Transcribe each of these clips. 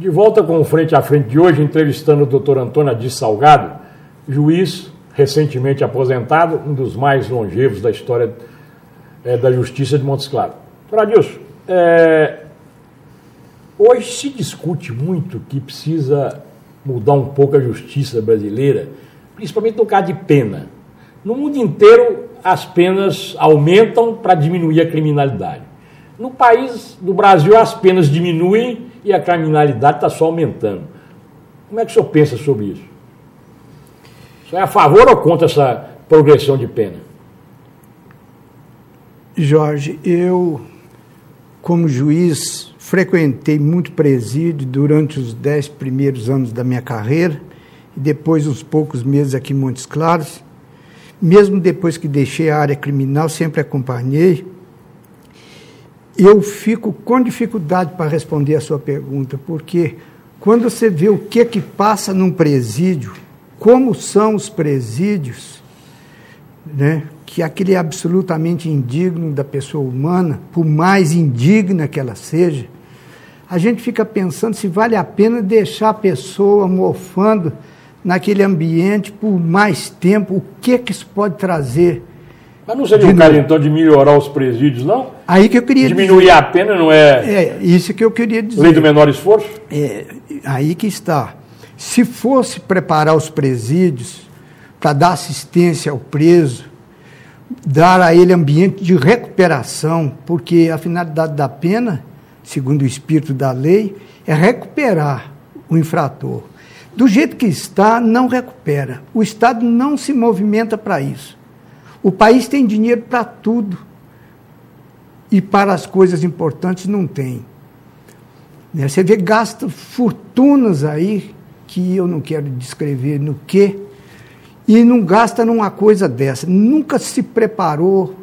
De volta com o Frente a Frente de hoje, entrevistando o Dr. Antônio Adis Salgado, juiz recentemente aposentado, um dos mais longevos da história da Justiça de Montes Claros. Dr. Adilson, hoje se discute muito que precisa mudar um pouco a justiça brasileira, principalmente no caso de pena. No mundo inteiro, as penas aumentam para diminuir a criminalidade. No país, no Brasil, as penas diminuem e a criminalidade está só aumentando. Como é que o senhor pensa sobre isso? O senhor é a favor ou contra essa progressão de pena? Jorge, eu, como juiz, frequentei muito presídio durante os 10 primeiros anos da minha carreira e depois uns poucos meses aqui em Montes Claros. Mesmo depois que deixei a área criminal, sempre acompanhei. Eu fico com dificuldade para responder a sua pergunta, porque quando você vê o que passa num presídio, como são os presídios, né, que aquele é absolutamente indigno da pessoa humana, por mais indigna que ela seja, a gente fica pensando se vale a pena deixar a pessoa mofando naquele ambiente por mais tempo, o que isso pode trazer. Mas não seria o caso, então, de melhorar os presídios, não? Aí que eu queria diminuir dizer. A pena, não é... É, isso que eu queria dizer. Lei do menor esforço? É, aí que está. Se fosse preparar os presídios para dar assistência ao preso, dar a ele ambiente de recuperação, porque a finalidade da pena, segundo o espírito da lei, é recuperar o infrator. Do jeito que está, não recupera. O Estado não se movimenta para isso. O país tem dinheiro para tudo e para as coisas importantes não tem. Você vê, gasta fortunas aí, que eu não quero descrever no quê, e não gasta numa coisa dessa. Nunca se preparou,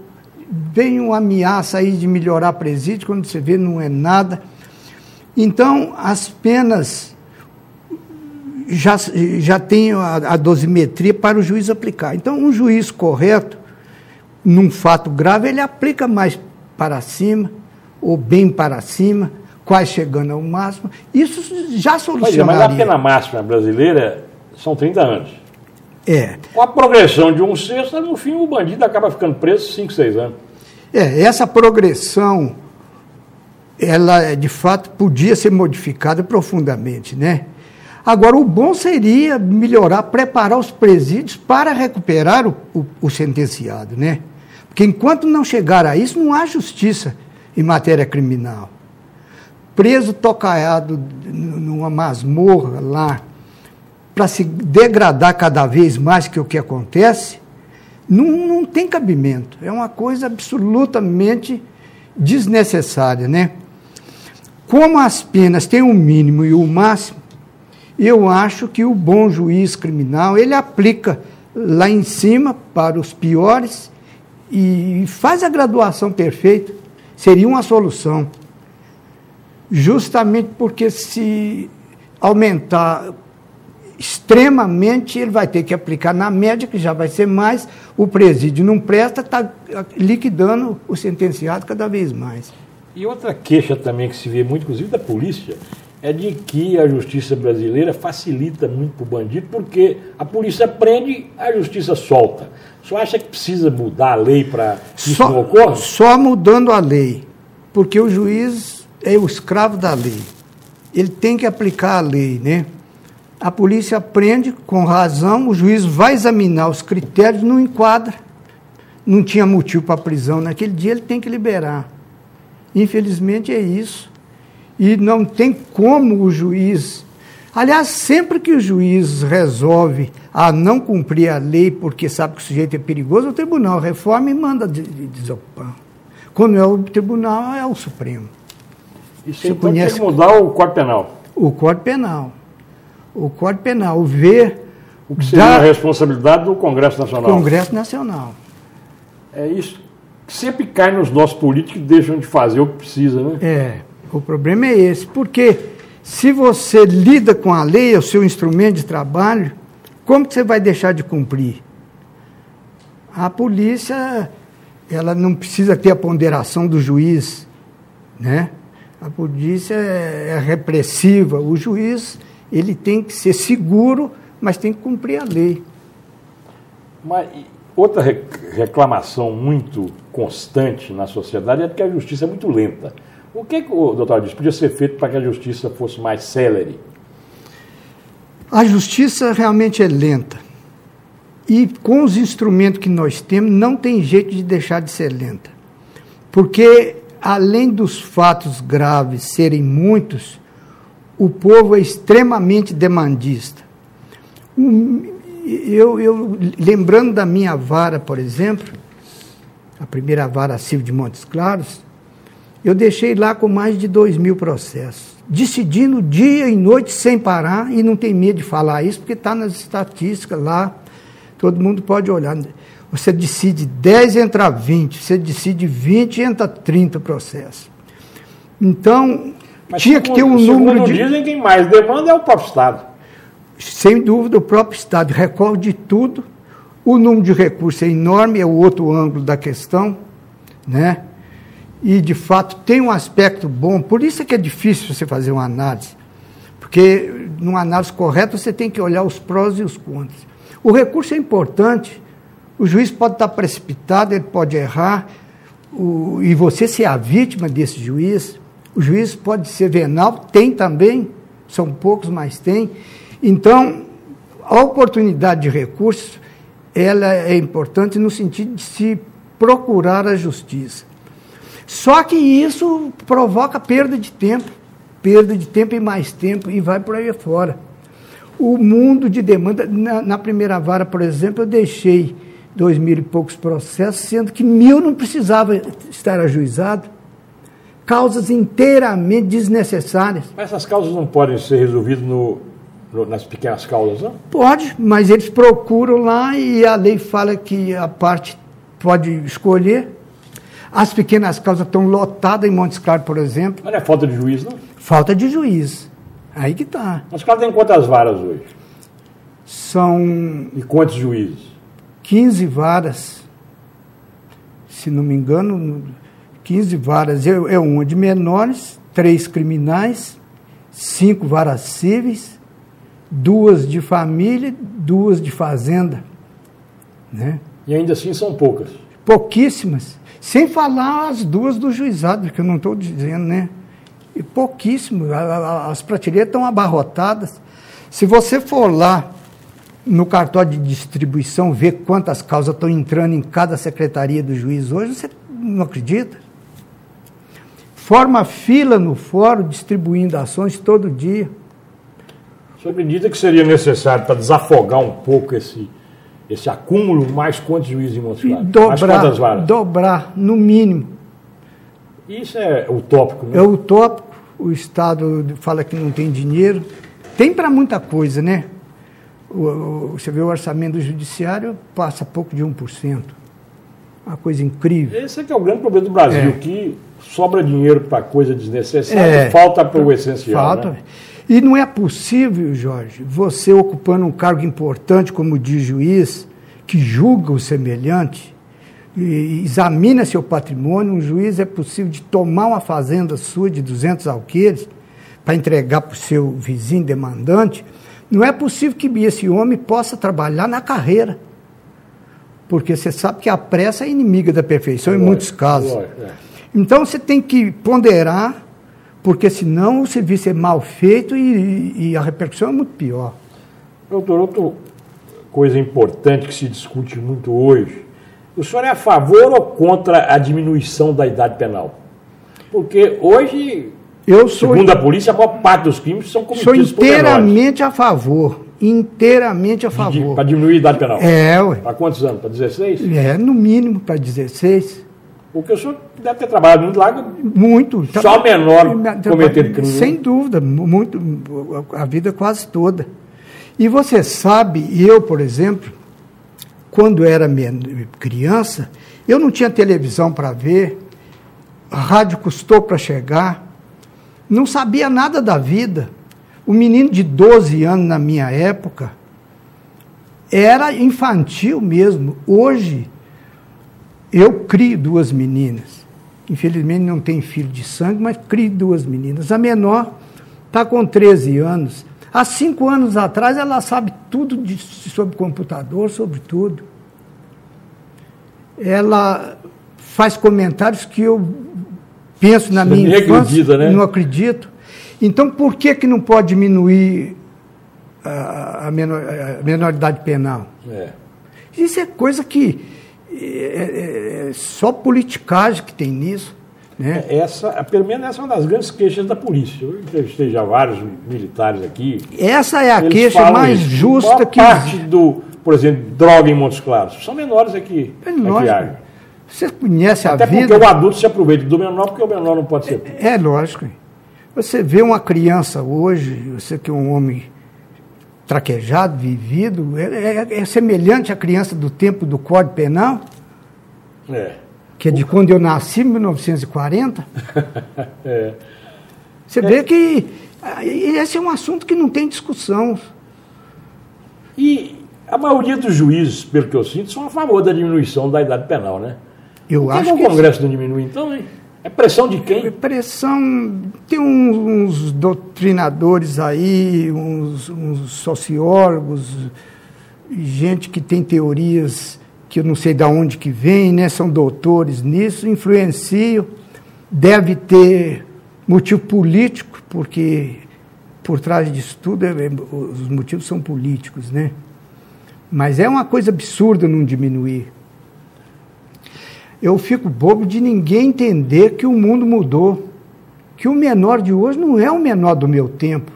vem uma ameaça aí de melhorar presídio, quando você vê não é nada. Então, as penas já tem a dosimetria para o juiz aplicar. Então, um juiz correto, num fato grave, ele aplica mais para cima, ou bem para cima, quase chegando ao máximo. Isso já solucionaria. Mas a pena máxima brasileira são 30 anos. É. Com a progressão de 1/6, no fim o bandido acaba ficando preso 5, 6 anos. Essa progressão, ela de fato podia ser modificada profundamente, né? Agora, o bom seria melhorar, preparar os presídios para recuperar o sentenciado, né? Porque enquanto não chegar a isso, não há justiça em matéria criminal. Preso tocaiado numa masmorra lá, para se degradar cada vez mais, que é o que acontece, não tem cabimento. É uma coisa absolutamente desnecessária, né? Como as penas têm o mínimo e o máximo, eu acho que o bom juiz criminal, ele aplica lá em cima para os piores e faz a graduação perfeita. Seria uma solução. Justamente porque se aumentar extremamente, ele vai ter que aplicar na média, que já vai ser mais, o presídio não presta, está liquidando o sentenciado cada vez mais. E outra queixa também que se vê muito, inclusive da polícia, é de que a justiça brasileira facilita muito para o bandido, porque a polícia prende, a justiça solta. O senhor acha que precisa mudar a lei para que isso não ocorra? Só mudando a lei, porque o juiz é o escravo da lei. Ele tem que aplicar a lei, né? A polícia prende com razão, o juiz vai examinar os critérios, não enquadra. Não tinha motivo para a prisão naquele dia, ele tem que liberar. Infelizmente é isso. E não tem como o juiz... Aliás, sempre que o juiz resolve a não cumprir a lei porque sabe que o sujeito é perigoso, o tribunal reforma e manda desocupar. Quando é o tribunal, é o Supremo. Isso então conhece... tem que mudar o Código Penal. O Código Penal. O Código Penal. Ver... O que seria a responsabilidade do Congresso Nacional. Congresso Nacional. É isso. Sempre cai nos nossos políticos que deixam de fazer o que precisa, né? O problema é esse, porque se você lida com a lei, é o seu instrumento de trabalho, como que você vai deixar de cumprir? A polícia, ela não precisa ter a ponderação do juiz, né? A polícia é repressiva. O juiz, ele tem que ser seguro, mas tem que cumprir a lei. Mas outra reclamação muito constante na sociedade é que a justiça é muito lenta. O que o doutor disse podia ser feito para que a justiça fosse mais célere? A justiça realmente é lenta. E com os instrumentos que nós temos, não tem jeito de deixar de ser lenta. Porque, além dos fatos graves serem muitos, o povo é extremamente demandista. Lembrando da minha vara, por exemplo, a primeira vara civil de Montes Claros, eu deixei lá com mais de 2.000 processos, decidindo dia e noite sem parar, e não tem medo de falar isso, porque está nas estatísticas lá, todo mundo pode olhar. Você decide 10, entra 20, você decide 20, entra 30 processos. Então, mas tinha que ter um número de... dizem quem mais demanda é o próprio Estado. Sem dúvida, o próprio Estado recorre de tudo. O número de recursos é enorme, é o outro ângulo da questão, né? E, de fato, tem um aspecto bom. Por isso é que é difícil você fazer uma análise. Porque, numa análise correta, você tem que olhar os prós e os contras. O recurso é importante. O juiz pode estar precipitado, ele pode errar, e você ser a vítima desse juiz. O juiz pode ser venal, tem também, são poucos, mas tem. Então, a oportunidade de recurso, ela é importante no sentido de se procurar a justiça. Só que isso provoca perda de tempo e mais tempo, e vai por aí fora. O mundo de demanda, na primeira vara, por exemplo, eu deixei 2.000 e poucos processos, sendo que 1.000 não precisava estar ajuizado. Causas inteiramente desnecessárias. Mas essas causas não podem ser resolvidas nas pequenas causas, não? Pode, mas eles procuram lá e a lei fala que a parte pode escolher. As pequenas causas estão lotadas em Montes Claros, por exemplo. Mas não é falta de juiz, não? Falta de juiz. Aí que está. Montes Claros tem quantas varas hoje? São... E quantos juízes? 15 varas. Se não me engano, 15 varas. É uma de menores, 3 criminais, 5 varas cíveis, 2 de família, 2 de fazenda. Né? E ainda assim são poucas? Pouquíssimas. Sem falar as 2 do juizado, que eu não estou dizendo, né? E pouquíssimo. As prateleiras estão abarrotadas. Se você for lá no cartório de distribuição, ver quantas causas estão entrando em cada secretaria do juiz hoje, você não acredita? Forma fila no fórum, distribuindo ações todo dia. O senhor acredita que seria necessário, para desafogar um pouco esse acúmulo, mais quantos juízes em Montes Claros? Dobrar, no mínimo. Isso é utópico, né? É utópico. O Estado fala que não tem dinheiro. Tem para muita coisa, né? Você vê o orçamento do judiciário, passa pouco de 1%. Uma coisa incrível. Esse é que é o grande problema do Brasil, que sobra dinheiro para coisa desnecessária e falta para o essencial. Falta. Né? E não é possível, Jorge, você ocupando um cargo importante como de juiz, que julga o semelhante, e examina seu patrimônio, um juiz é possível de tomar uma fazenda sua de 200 alqueires para entregar para o seu vizinho demandante. Não é possível que esse homem possa trabalhar na carreira, porque você sabe que a pressa é inimiga da perfeição em muitos casos. Então você tem que ponderar, porque senão o serviço é mal feito e a repercussão é muito pior. Doutor, outra coisa importante que se discute muito hoje, o senhor é a favor ou contra a diminuição da idade penal? Porque hoje, segundo a polícia, a maior parte dos crimes são cometidos por menores. Sou inteiramente a favor. Inteiramente a favor. Para diminuir a idade penal? Ué. Para quantos anos? Para 16? No mínimo para 16. Porque o senhor deve ter trabalhado muito lá. Muito. Só menor cometendo crime. Sem dúvida, muito, a vida quase toda. E você sabe, eu, por exemplo, quando era criança, eu não tinha televisão para ver, a rádio custou para chegar, não sabia nada da vida. O menino de 12 anos, na minha época, era infantil mesmo. Hoje, eu crio 2 meninas. infelizmente não tem filho de sangue, mas cria 2 meninas. A menor está com 13 anos. Há 5 anos atrás ela sabe tudo sobre computador, sobre tudo. Ela faz comentários que eu penso na minha infância, né? Não acredito. Então, por que não pode diminuir a menoridade penal? Isso é coisa que é só politicagem que tem nisso. Né? Pelo menos essa é uma das grandes queixas da polícia. Eu entrevistei já vários militares aqui. Essa é a queixa mais justa que existe. Por exemplo, droga em Montes Claros. São menores aqui. Lógico. Você conhece a vida... Até porque o adulto se aproveita do menor, porque o menor não pode ser... É lógico. Você vê uma criança hoje, você que é um homem traquejado, vivido, é semelhante à criança do tempo do Código Penal, que é de quando eu nasci, em 1940. Você vê que esse é um assunto que não tem discussão. E a maioria dos juízes, pelo que eu sinto, são a favor da diminuição da idade penal, né? Eu acho que o Congresso não diminui, então, hein? É pressão de quem? Pressão... Tem uns doutrinadores aí, uns sociólogos, gente que tem teorias que eu não sei de onde que vem, né? São doutores nisso, influenciam. Deve ter motivo político, porque por trás disso tudo os motivos são políticos, né? Mas é uma coisa absurda não diminuir. Eu fico bobo de ninguém entender que o mundo mudou, que o menor de hoje não é o menor do meu tempo.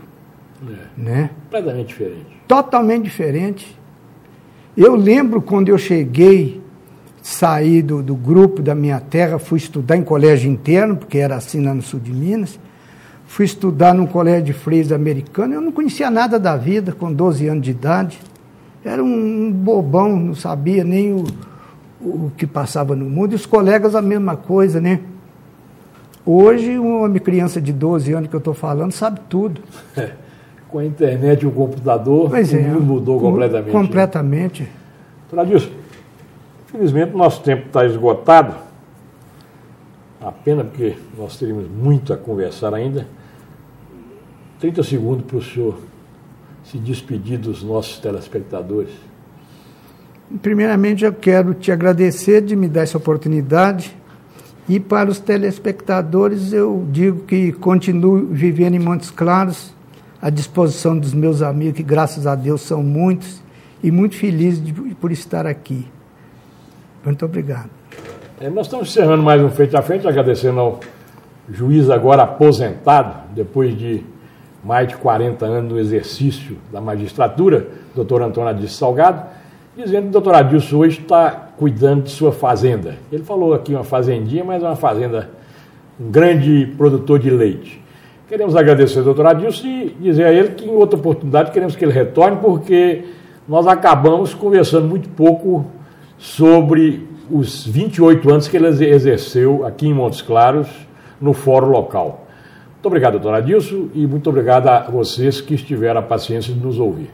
Né? Completamente diferente. Totalmente diferente. Eu lembro quando eu cheguei, saí do grupo da minha terra, fui estudar em colégio interno, porque era assim lá no sul de Minas, fui estudar num colégio de freios americano, eu não conhecia nada da vida, com 12 anos de idade. Era um bobão, não sabia nem o que passava no mundo, e os colegas a mesma coisa, né? Hoje, uma criança de 12 anos que eu estou falando sabe tudo. Com a internet e o computador, o mundo mudou completamente. Completamente. Né? Doutor Adilson, infelizmente o nosso tempo está esgotado. A pena porque nós teríamos muito a conversar ainda. 30 segundos para o senhor se despedir dos nossos telespectadores. Primeiramente, eu quero te agradecer de me dar essa oportunidade. E para os telespectadores, eu digo que continuo vivendo em Montes Claros, à disposição dos meus amigos, que graças a Deus são muitos, e muito feliz por estar aqui. Muito obrigado. Nós estamos encerrando mais um Frente a Frente, agradecendo ao juiz agora aposentado, depois de mais de 40 anos no exercício da magistratura, doutor Antônio Adilson Salgado, dizendo que o doutor Adilson hoje está cuidando de sua fazenda. Ele falou aqui uma fazendinha, mas é uma fazenda, um grande produtor de leite. Queremos agradecer ao doutor Adilson e dizer a ele que em outra oportunidade queremos que ele retorne, porque nós acabamos conversando muito pouco sobre os 28 anos que ele exerceu aqui em Montes Claros, no fórum local. Muito obrigado, doutor Adilson, e muito obrigado a vocês que tiveram a paciência de nos ouvir.